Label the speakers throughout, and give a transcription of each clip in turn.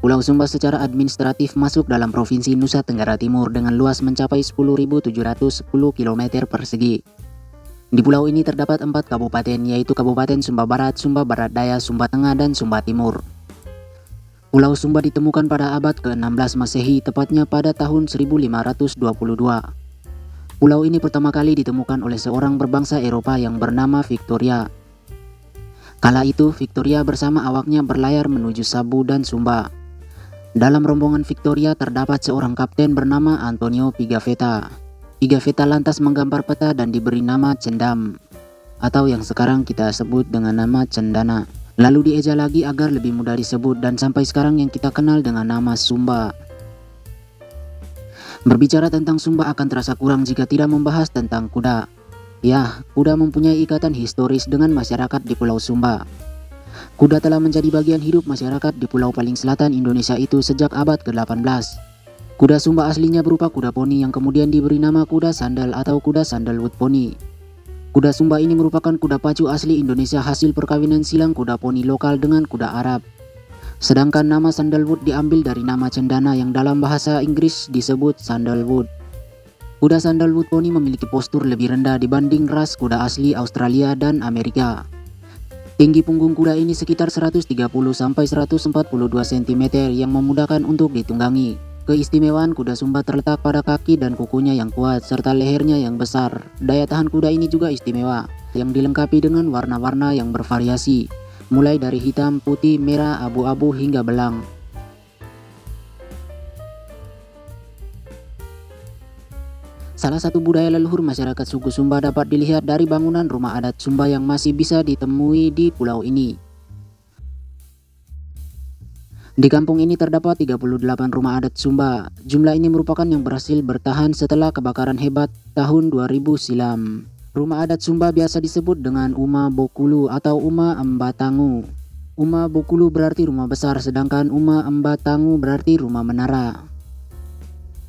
Speaker 1: Pulau Sumba secara administratif masuk dalam Provinsi Nusa Tenggara Timur dengan luas mencapai 10.710 km persegi. Di pulau ini terdapat 4 kabupaten, yaitu Kabupaten Sumba Barat, Sumba Barat Daya, Sumba Tengah, dan Sumba Timur. Pulau Sumba ditemukan pada abad ke-16 Masehi, tepatnya pada tahun 1522. Pulau ini pertama kali ditemukan oleh seorang berbangsa Eropa yang bernama Victoria. Kala itu, Victoria bersama awaknya berlayar menuju Sabu dan Sumba. Dalam rombongan Victoria terdapat seorang kapten bernama Antonio Pigafetta. Pigafetta lantas menggambar peta dan diberi nama Cendam, atau yang sekarang kita sebut dengan nama Cendana. Lalu dieja lagi agar lebih mudah disebut dan sampai sekarang yang kita kenal dengan nama Sumba. Berbicara tentang Sumba akan terasa kurang jika tidak membahas tentang kuda. Ya, kuda mempunyai ikatan historis dengan masyarakat di Pulau Sumba. Kuda telah menjadi bagian hidup masyarakat di pulau paling selatan Indonesia itu sejak abad ke-18. Kuda Sumba aslinya berupa kuda poni yang kemudian diberi nama kuda sandal atau kuda sandalwood poni. Kuda Sumba ini merupakan kuda pacu asli Indonesia hasil perkawinan silang kuda poni lokal dengan kuda Arab. Sedangkan nama sandalwood diambil dari nama cendana yang dalam bahasa Inggris disebut sandalwood. Kuda sandalwood poni memiliki postur lebih rendah dibanding ras kuda asli Australia dan Amerika. Tinggi punggung kuda ini sekitar 130-142 cm yang memudahkan untuk ditunggangi. Keistimewaan kuda Sumba terletak pada kaki dan kukunya yang kuat serta lehernya yang besar. Daya tahan kuda ini juga istimewa, yang dilengkapi dengan warna-warna yang bervariasi, mulai dari hitam, putih, merah, abu-abu hingga belang. Salah satu budaya leluhur masyarakat suku Sumba dapat dilihat dari bangunan rumah adat Sumba yang masih bisa ditemui di pulau ini. Di kampung ini terdapat 38 rumah adat Sumba. Jumlah ini merupakan yang berhasil bertahan setelah kebakaran hebat tahun 2000 silam. Rumah adat Sumba biasa disebut dengan Uma Bokulu atau Uma Embatangu. Uma Bokulu berarti rumah besar, sedangkan Uma Embatangu berarti rumah menara.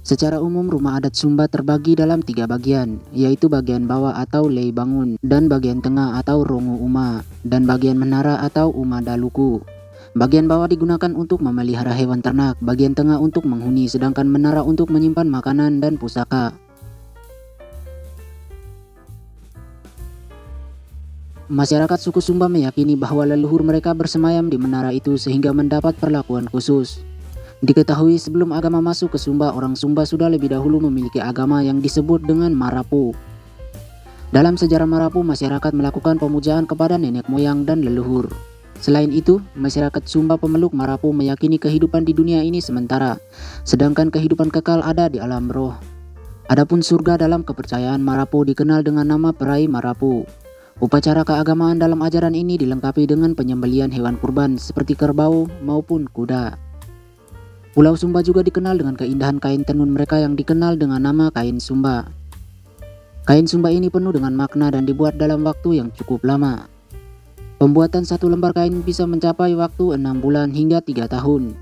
Speaker 1: Secara umum rumah adat Sumba terbagi dalam 3 bagian, yaitu bagian bawah atau lei bangun, dan bagian tengah atau rongu uma, dan bagian menara atau uma daluku. Bagian bawah digunakan untuk memelihara hewan ternak, bagian tengah untuk menghuni, sedangkan menara untuk menyimpan makanan dan pusaka. Masyarakat suku Sumba meyakini bahwa leluhur mereka bersemayam di menara itu sehingga mendapat perlakuan khusus. Diketahui sebelum agama masuk ke Sumba, orang Sumba sudah lebih dahulu memiliki agama yang disebut dengan Marapu. Dalam sejarah Marapu, masyarakat melakukan pemujaan kepada nenek moyang dan leluhur. Selain itu, masyarakat Sumba pemeluk Marapu meyakini kehidupan di dunia ini sementara, sedangkan kehidupan kekal ada di alam roh. Adapun surga dalam kepercayaan Marapu dikenal dengan nama Perai Marapu. Upacara keagamaan dalam ajaran ini dilengkapi dengan penyembelian hewan kurban seperti kerbau maupun kuda. Pulau Sumba juga dikenal dengan keindahan kain tenun mereka yang dikenal dengan nama kain Sumba. Kain Sumba ini penuh dengan makna dan dibuat dalam waktu yang cukup lama. Pembuatan satu lembar kain bisa mencapai waktu 6 bulan hingga 3 tahun.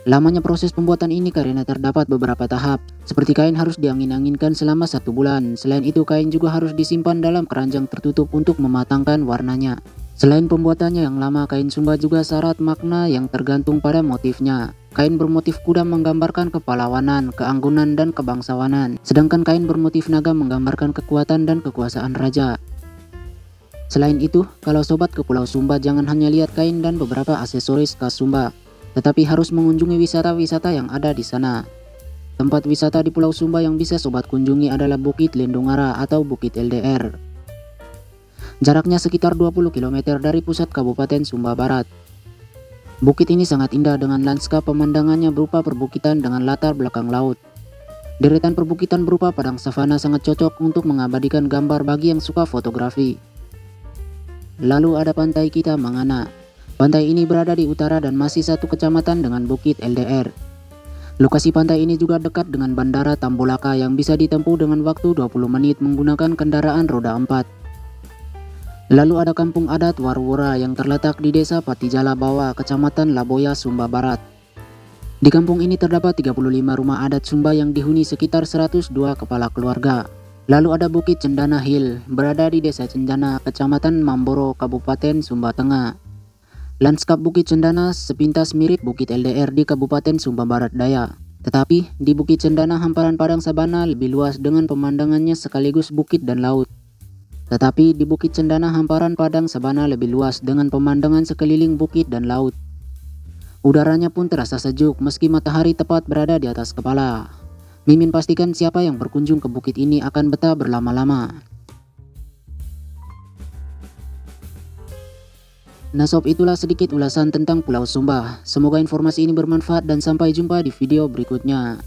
Speaker 1: Lamanya proses pembuatan ini karena terdapat beberapa tahap, seperti kain harus diangin-anginkan selama 1 bulan. Selain itu, kain juga harus disimpan dalam keranjang tertutup untuk mematangkan warnanya. Selain pembuatannya yang lama, kain Sumba juga syarat makna yang tergantung pada motifnya. Kain bermotif kuda menggambarkan kepahlawanan, keanggunan, dan kebangsawanan, sedangkan kain bermotif naga menggambarkan kekuatan dan kekuasaan raja. Selain itu, kalau sobat ke Pulau Sumba jangan hanya lihat kain dan beberapa aksesoris khas Sumba, tetapi harus mengunjungi wisata-wisata yang ada di sana. Tempat wisata di Pulau Sumba yang bisa sobat kunjungi adalah Bukit Lendongara atau Bukit LDR. Jaraknya sekitar 20 km dari pusat Kabupaten Sumba Barat. Bukit ini sangat indah dengan lanskap pemandangannya berupa perbukitan dengan latar belakang laut. Deretan perbukitan berupa padang savana sangat cocok untuk mengabadikan gambar bagi yang suka fotografi. Lalu ada Pantai Kita Mangana. Pantai ini berada di utara dan masih satu kecamatan dengan Bukit LDR. Lokasi pantai ini juga dekat dengan Bandara Tambolaka yang bisa ditempuh dengan waktu 20 menit menggunakan kendaraan roda 4. Lalu ada kampung adat Warwora yang terletak di desa Patijala Bawah, kecamatan Laboya, Sumba Barat. Di kampung ini terdapat 35 rumah adat Sumba yang dihuni sekitar 102 kepala keluarga. Lalu ada Bukit Cendana Hill, berada di desa Cendana, kecamatan Mamboro, Kabupaten Sumba Tengah. Lanskap Bukit Cendana sepintas mirip Bukit LDR di Kabupaten Sumba Barat Daya. Tetapi di Bukit Cendana hamparan padang sabana lebih luas dengan pemandangannya sekaligus bukit dan laut. Tetapi di Bukit Cendana hamparan padang sabana lebih luas dengan pemandangan sekeliling bukit dan laut. Udaranya pun terasa sejuk meski matahari tepat berada di atas kepala. Mimin pastikan siapa yang berkunjung ke bukit ini akan betah berlama-lama. Nah sob, itulah sedikit ulasan tentang Pulau Sumba. Semoga informasi ini bermanfaat dan sampai jumpa di video berikutnya.